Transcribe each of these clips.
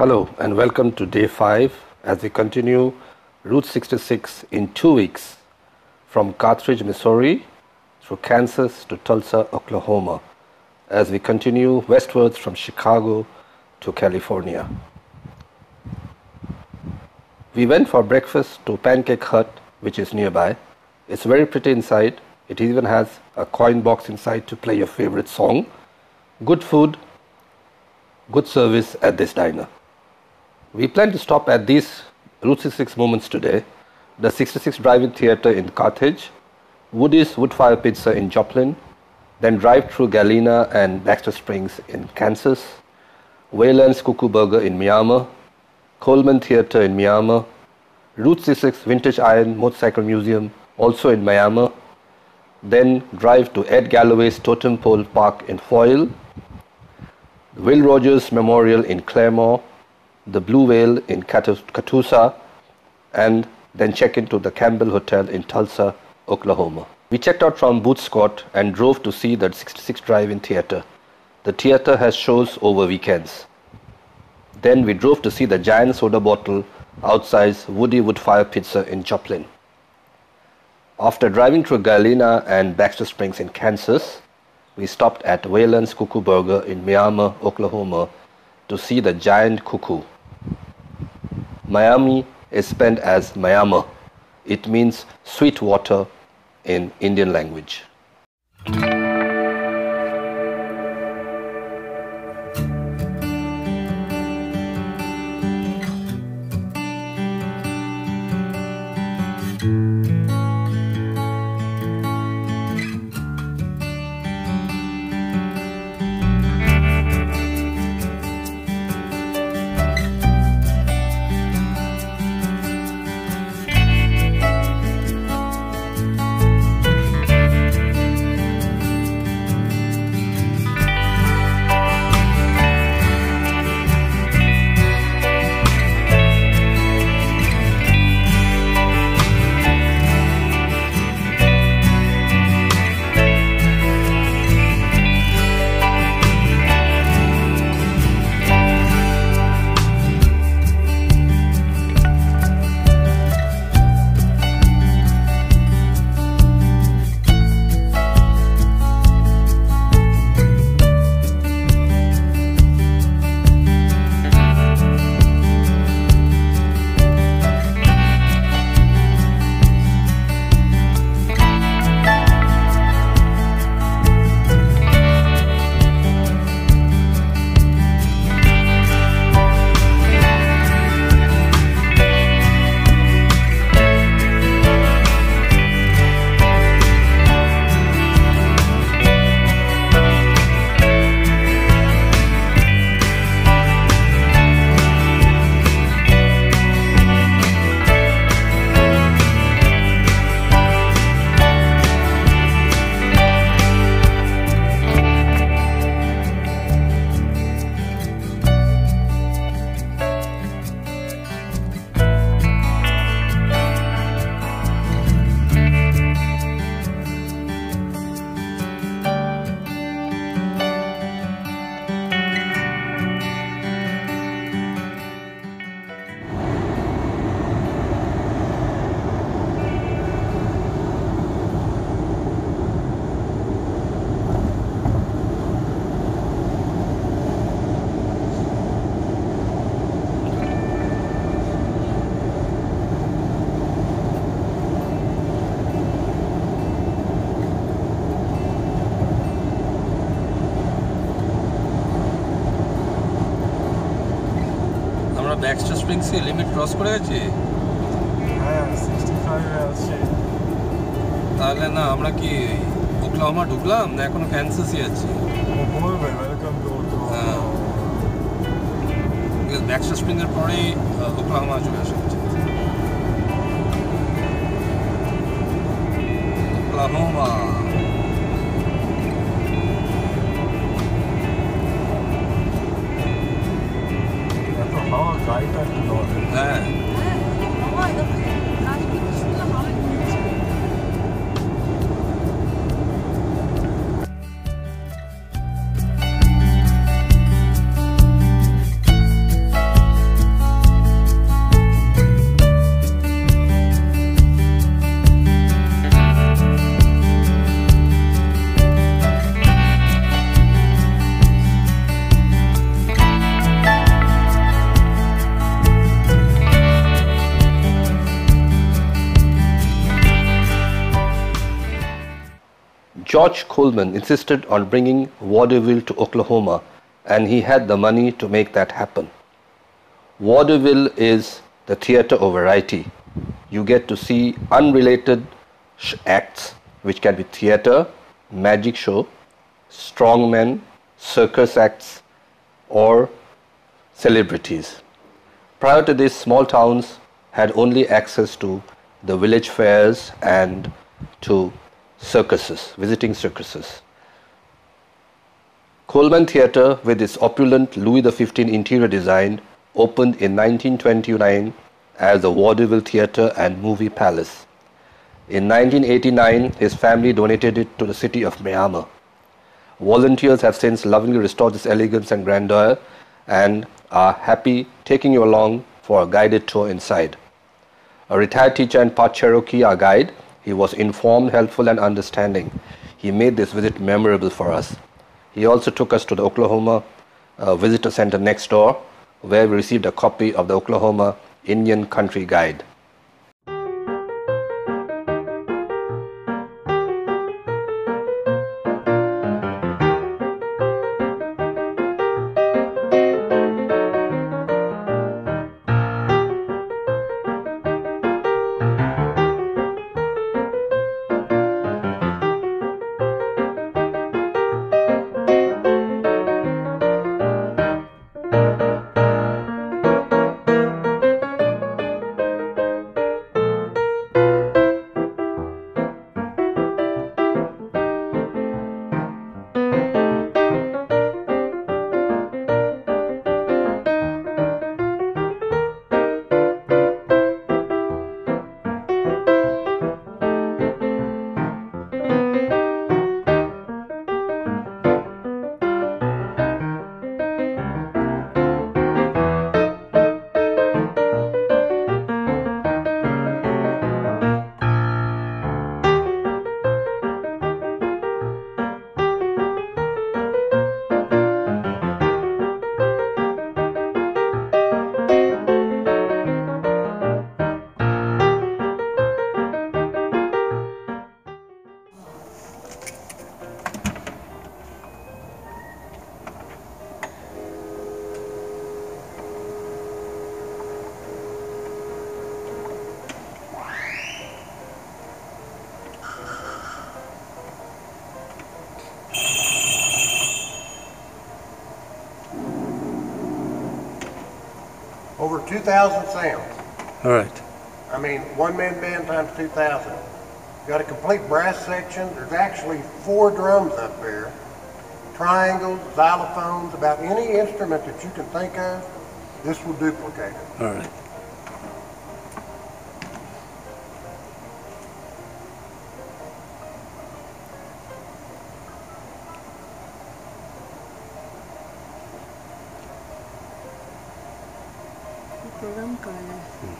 Hello and welcome to day 5 as we continue Route 66 in 2 weeks from Carthage, Missouri through Kansas to Tulsa, Oklahoma as we continue westwards from Chicago to California. We went for breakfast to Pancake Hut, which is nearby. It's very pretty inside. It even has a coin box inside to play your favorite song. Good food, good service at this diner. We plan to stop at these Route 66 moments today: the 66 Drive-In Theater in Carthage, Woody's Wood-Fire Pizza in Joplin, then drive through Galena and Baxter Springs in Kansas, Waylan's Cuckoo Burger in Miami, Coleman Theater in Miami, Route 66 Vintage Iron Motorcycle Museum also in Miami, then drive to Ed Galloway's Totem Pole Park in Foyil, Will Rogers Memorial in Claremore, the Blue Whale in Catoosa, and then check into the Campbell Hotel in Tulsa, Oklahoma. We checked out from Booth Scott and drove to see the 66 Drive-In Theater. The theater has shows over weekends. Then we drove to see the giant soda bottle outside Woody Wood-Fire Pizza in Joplin. After driving through Galena and Baxter Springs in Kansas, we stopped at Waylan's Cuckoo Burger in Miami, Oklahoma to see the giant cuckoo. Miami is spelled as Miami. It means sweet water in Indian language. Baxter Springs के limit cross করে গেছি হ্যাঁ 65 এ আছে তাহলে না আমরা কি Oklahoma ঢুকলাম না এখনো ক্যানসাসই আছি বলবে welcome to Oklahoma Baxter Springs এর পরেই ওকলাহোমা চলে আসে ওকলাহোমা গাড়িটা একটু নড়ে হ্যাঁ হাওয়া একদম আজকে কি সুন্দর হাওয়া George Coleman insisted on bringing vaudeville to Oklahoma, and he had the money to make that happen. Vaudeville is the theater of variety. You get to see unrelated acts, which can be theater, magic show, strongmen, circus acts, or celebrities. Prior to this, small towns had only access to the village fairs and to circuses, visiting circuses. Coleman Theater, with its opulent Louis XV interior design, opened in 1929 as the Vaudeville Theater and Movie Palace. In 1989, his family donated it to the city of Miami. Volunteers have since lovingly restored this elegance and grandeur and are happy taking you along for a guided tour inside. A retired teacher and part Cherokee, our guide, he was informed, helpful, and understanding. He made this visit memorable for us. He also took us to the Oklahoma Visitor Center next door, where we received a copy of the Oklahoma Indian Country Guide. Over 2,000 sounds. All right. I mean, one-man band times 2,000. Got a complete brass section. There's actually 4 drums up there. Triangles, xylophones, about any instrument that you can think of, this will duplicate it. All right. Programme कराया है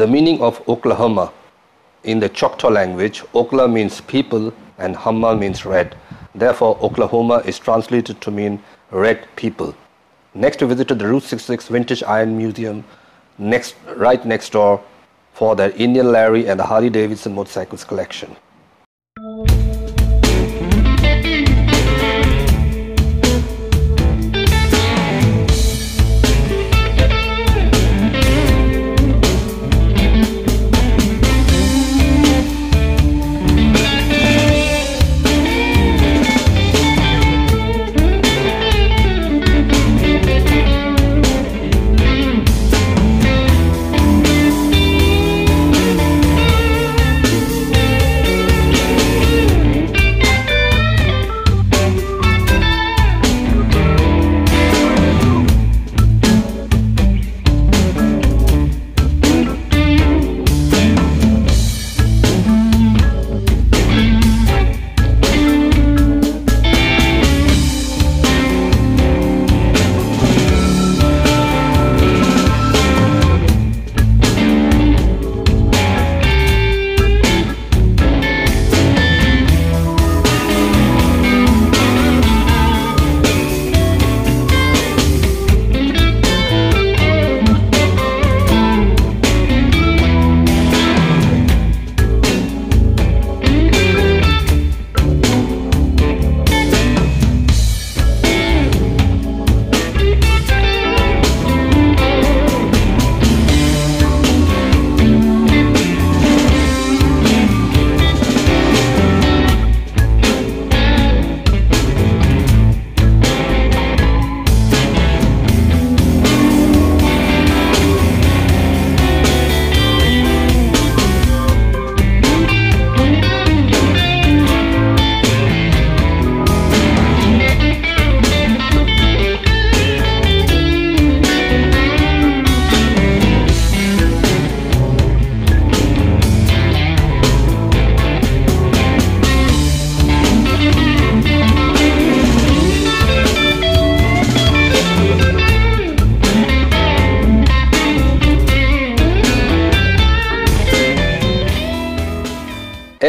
The meaning of Oklahoma in the Choctaw language, Okla means people and Hama means red. Therefore, Oklahoma is translated to mean red people. Next, we visited the Route 66 Vintage Iron Museum right next door for their Indian Larry and the Harley Davidson motorcycles collection.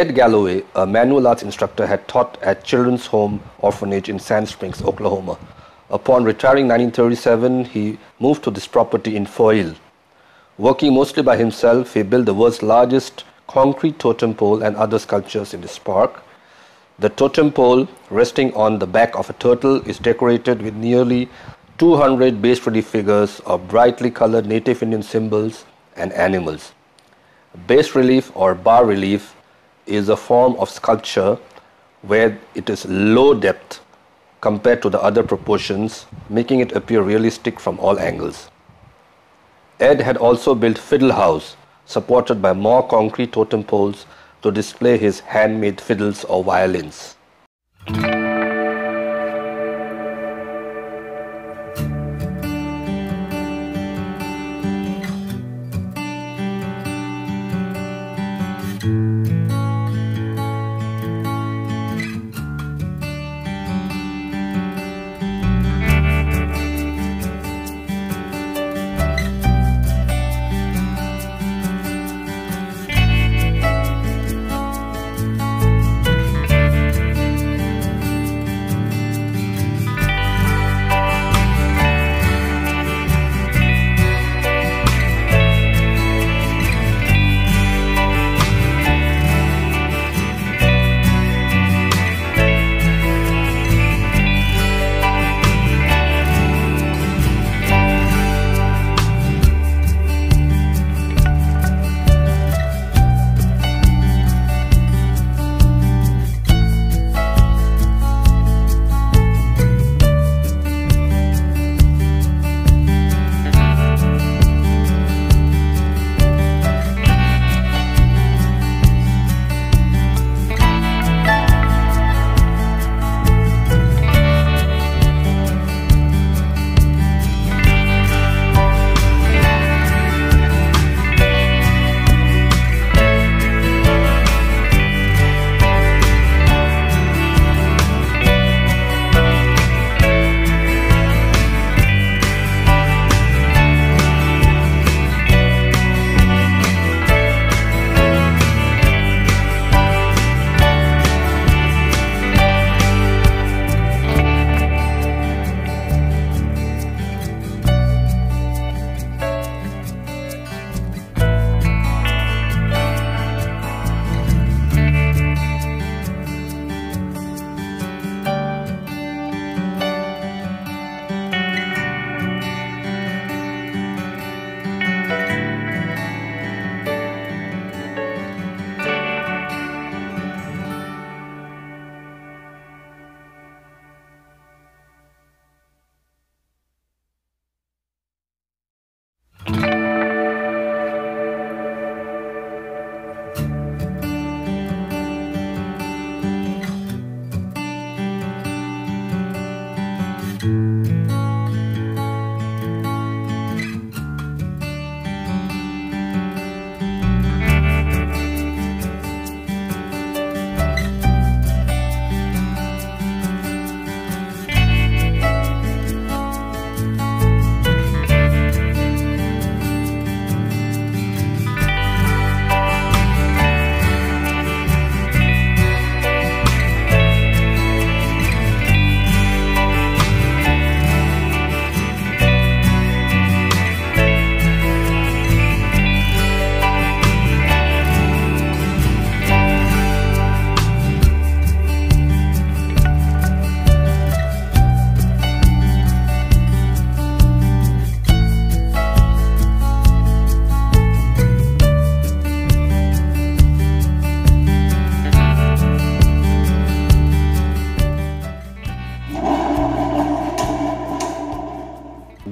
Ed Galloway, a manual arts instructor, had taught at Children's Home Orphanage in Sand Springs, Oklahoma. Upon retiring in 1937, he moved to this property in Foyil. Working mostly by himself, he built the world's largest concrete totem pole and other sculptures in this park. The totem pole, resting on the back of a turtle, is decorated with nearly 200 bas relief figures of brightly colored native Indian symbols and animals. Bas relief or bas relief is a form of sculpture where it is low depth compared to the other proportions, making it appear realistic from all angles. Ed had also built Fiddle House, supported by more concrete totem poles to display his handmade fiddles or violins.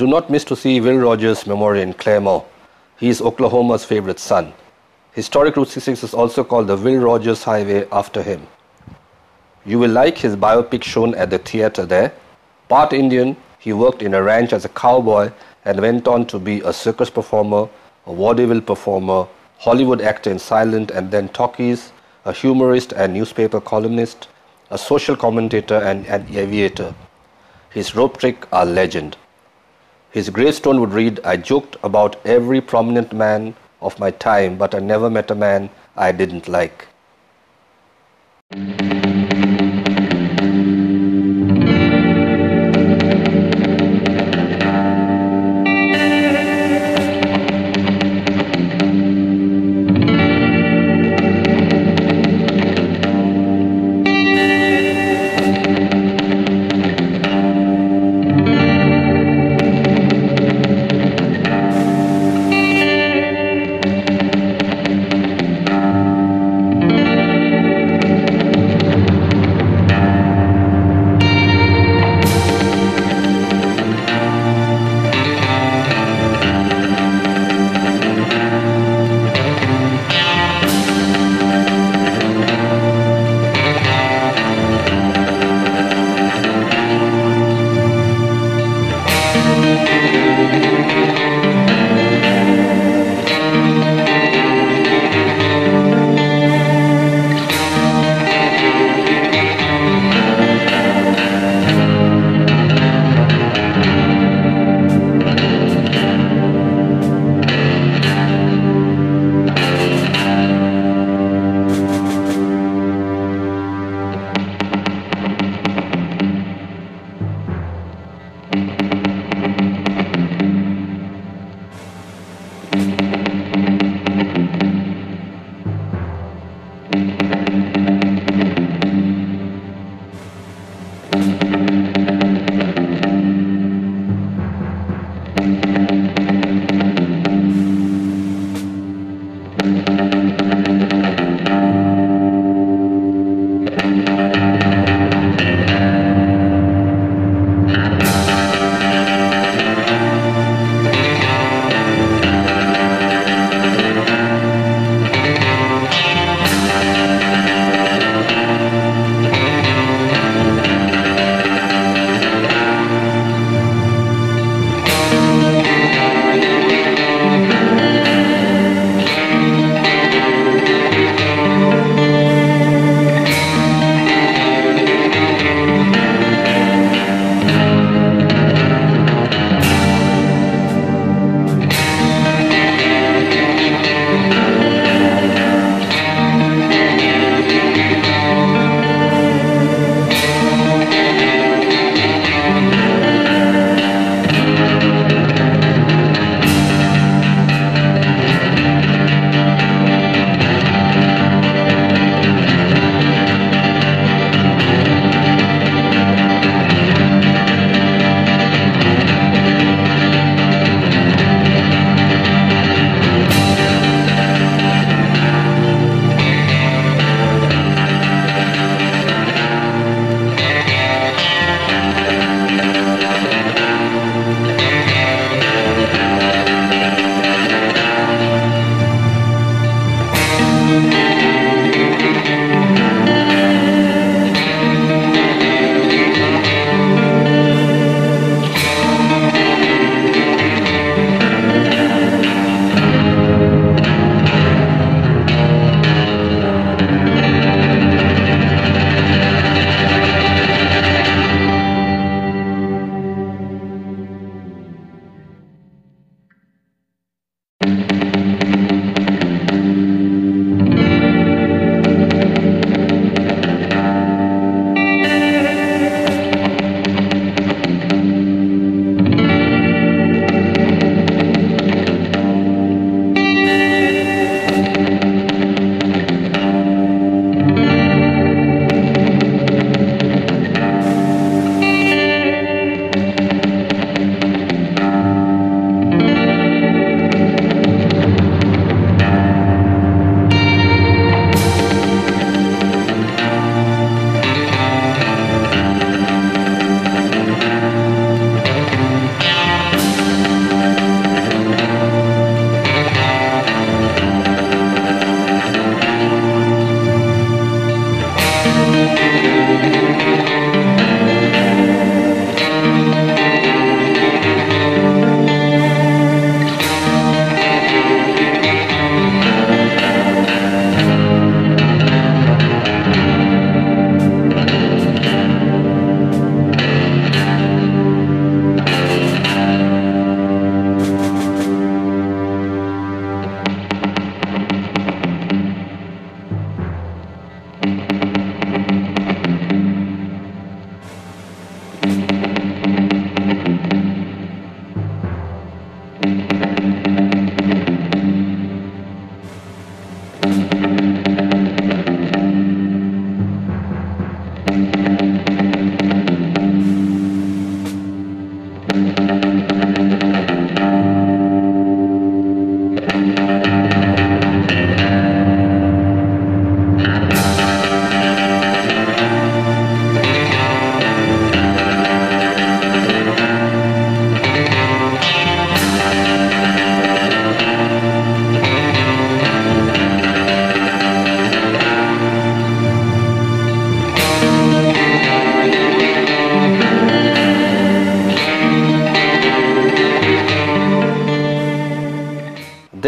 Do not miss to see Will Rogers' Memorial in Claremore. He is Oklahoma's favorite son. Historic Route 66 is also called the Will Rogers Highway after him. You will like his biopic shown at the theater there. Part Indian, he worked in a ranch as a cowboy and went on to be a circus performer, a vaudeville performer, Hollywood actor in silent and then talkies, a humorist and newspaper columnist, a social commentator and an aviator. His rope trick are legend. His gravestone would read, I joked about every prominent man of my time, but I never met a man I didn't like.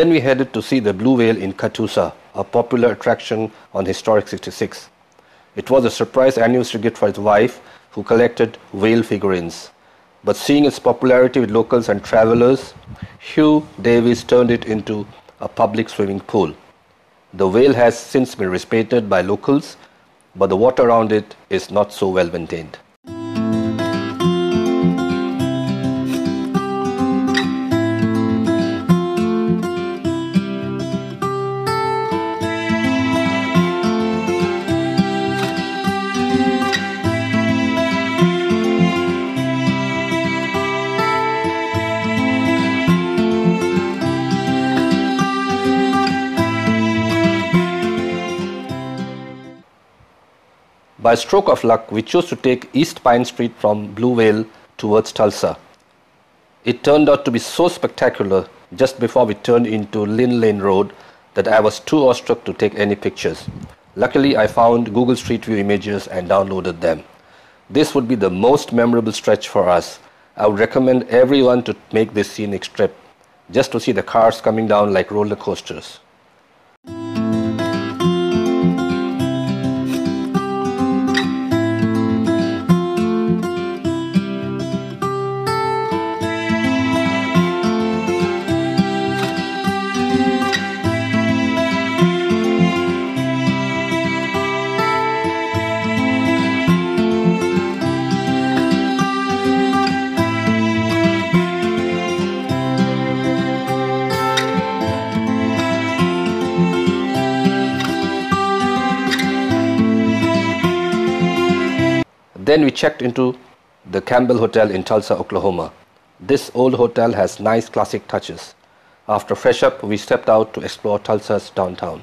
Then we headed to see the blue whale in Catoosa, a popular attraction on Historic 66. It was a surprise anniversary gift for his wife, who collected whale figurines. But seeing its popularity with locals and travelers, Hugh Davis turned it into a public swimming pool. The whale has since been repainted by locals, but the water around it is not so well maintained. By stroke of luck, we chose to take East Pine Street from Blue Whale towards Tulsa. It turned out to be so spectacular just before we turned into Lynn Lane Road that I was too awestruck to take any pictures. Luckily, I found Google Street View images and downloaded them. This would be the most memorable stretch for us. I would recommend everyone to make this scenic trip just to see the cars coming down like roller coasters. Then we checked into the Campbell Hotel in Tulsa, Oklahoma. This old hotel has nice classic touches. After fresh up, we stepped out to explore Tulsa's downtown.